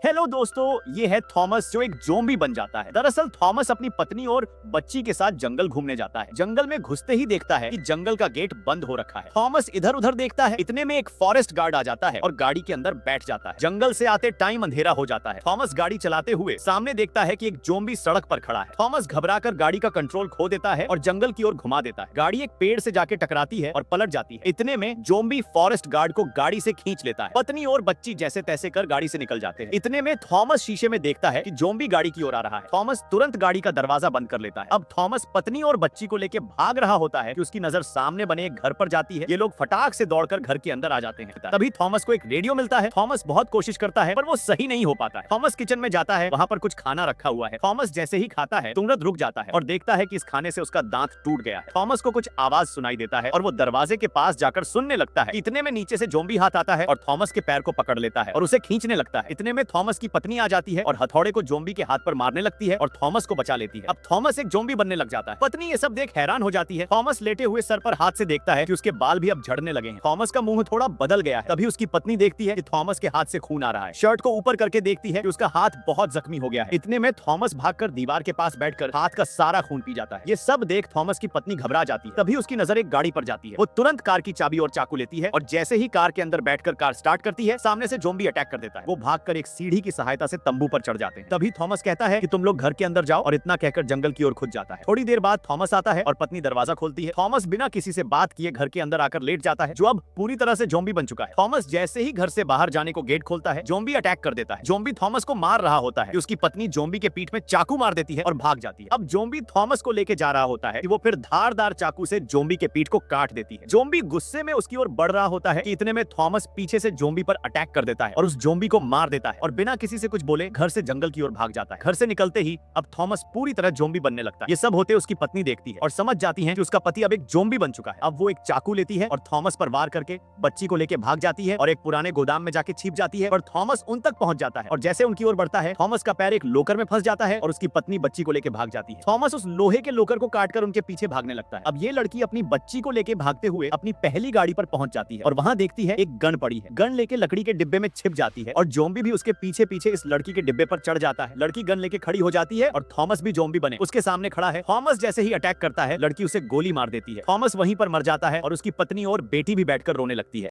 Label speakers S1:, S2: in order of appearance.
S1: Hello दोस्तों, ये है थॉमस जो एक ज़ोंबी बन जाता है। दरअसल थॉमस अपनी पत्नी और बच्ची के साथ जंगल घूमने जाता है। जंगल में घुसते ही देखता है कि जंगल का गेट बंद हो रखा है। थॉमस इधर उधर देखता है, इतने में एक फॉरेस्ट गार्ड आ जाता है और गाड़ी के अंदर बैठ जाता है। जंगल से आते टाइम अंधेरा हो जाता है। थॉमस गाड़ी चलाते हुए सामने देखता है कि एक ज़ोंबी सड़क पर खड़ा है। थॉमस घबराकर गाड़ी का कंट्रोल खो देता है और जंगल की ओर घुमा देता है। गाड़ी एक पेड़ से जाके टकराती है और पलट जाती है। इतने में ज़ोंबी फॉरेस्ट गार्ड को गाड़ी से खींच लेता है। पत्नी और बच्ची जैसे तैसे कर गाड़ी से निकल जाते हैं। इतने में थॉमस शीशे में देखता है कि ज़ोंबी गाड़ी की ओर आ रहा है। थॉमस तुरंत गाड़ी का दरवाजा बंद कर लेता है। अब थॉमस पत्नी और बच्ची को लेकर भाग रहा होता है कि उसकी नजर सामने बने एक घर पर जाती है। ये लोग फटाक से दौड़कर घर के अंदर आ जाते हैं। तभी थॉमस को एक रेडियो मिलता है। थॉमस बहुत कोशिश करता है पर वो सही नहीं हो पाता है। थॉमस किचन में जाता है, वहाँ पर कुछ खाना रखा हुआ है। थॉमस जैसे ही खाता है तुरंत रुक जाता है और देखता है कि इस खाने से उसका दांत टूट गया है। थॉमस को कुछ आवाज सुनाई देता है और वो दरवाजे के पास जाकर सुनने लगता है। इतने में नीचे से ज़ोंबी हाथ आता है और थॉमस के पैर को पकड़ लेता है और उसे खींचने लगता है। इतने में थॉमस की पत्नी आ जाती है और हथौड़े को ज़ोंबी के हाथ पर मारने लगती है और थॉमस को बचा लेती है। अब थॉमस एक ज़ोंबी बनने लग जाता है। पत्नी ये सब देख हैरान हो जाती है। थॉमस लेटे हुए सर पर हाथ से देखता है कि उसके बाल भी अब झड़ने लगे हैं। थॉमस का मुंह थोड़ा बदल गया है। तभी उसकी पत्नी देखती है कि थॉमस के हाथ से खून आ रहा है। शर्ट को ऊपर करके देखती है कि उसका हाथ बहुत जख्मी हो गया है। इतने में थॉमस भागकर दीवार के पास बैठकर हाथ का सारा खून पी जाता है। ये सब देख थॉमस की पत्नी घबरा जाती है। तभी उसकी नजर एक गाड़ी पर जाती है। वो तुरंत कार की चाबी और चाकू लेती है और जैसे ही कार के अंदर बैठकर कार स्टार्ट करती है, सामने से ज़ोंबी अटैक कर देता है। वो भागकर एक सीढ़ी की सहायता से तंबू पर चढ़ जाते हैं। तभी थॉमस कहता है कि तुम लोग घर के अंदर जाओ और इतना कहकर जंगल की ओर खुद जाता है। थोड़ी देर बाद थॉमस आता है और पत्नी दरवाजा खोलती है। थॉमस बिना किसी से बात किए घर के अंदर आकर लेट जाता है, जो अब पूरी तरह से ज़ोंबी बन चुका है। थॉमस जैसे ही घर से बाहर जाने को गेट खोलता है, ज़ोंबी अटैक कर देता है। ज़ोंबी थॉमस को मार रहा होता है कि उसकी पत्नी ज़ोंबी के पीठ में चाकू मार देती है और भाग जाती है। अब ज़ोंबी थॉमस को लेके जा रहा होता है कि वो फिर धारदार चाकू से ज़ोंबी के पीठ को काट देती है। ज़ोंबी गुस्से में उसकी ओर बढ़ रहा होता है कि इतने में थॉमस पीछे से ज़ोंबी पर अटैक कर देता है और उस ज़ोंबी को मार देता है और बिना किसी से कुछ बोले घर से जंगल की ओर भाग जाता है। घर से निकलते ही अब थॉमस पूरी तरह ज़ोंबी बनने लगता है। ये सब होते उसकी पत्नी देखती है और समझ जाती है कि उसका पति अब एक ज़ोंबी बन चुका है। अब वो एक चाकू लेती है और थॉमस पर वार करके बच्ची को लेके भाग जाती है और एक पुराने गोदाम में जाके छिप जाती है। और थॉमस उन तक पहुंच जाता है और जैसे उनकी ओर बढ़ता है, थॉमस का पैर एक लोकर में फंस जाता है और उसकी पत्नी बच्ची को लेके भाग जाती है। थॉमस उस लोहे के लोकर को काटकर उनके पीछे भागने लगता है। अब ये लड़की अपनी बच्ची को लेके भागते हुए अपनी पहली गाड़ी पर पहुंच जाती है और वहां देखती है एक गन पड़ी है। गन लेके लकड़ी के डिब्बे में छिप जाती है और ज़ोंबी भी उसके पीछे पीछे इस लड़की के डिब्बे पर चढ़ जाता है। लड़की गन लेके खड़ी हो जाती है और थॉमस भी ज़ोंबी बने उसके सामने खड़ा है। थॉमस जैसे ही अटैक करता है, लड़की उसे गोली मार देती है। थॉमस वहीं पर मर जाता है और उसकी पत्नी और बेटी भी बैठकर रोने लगती है।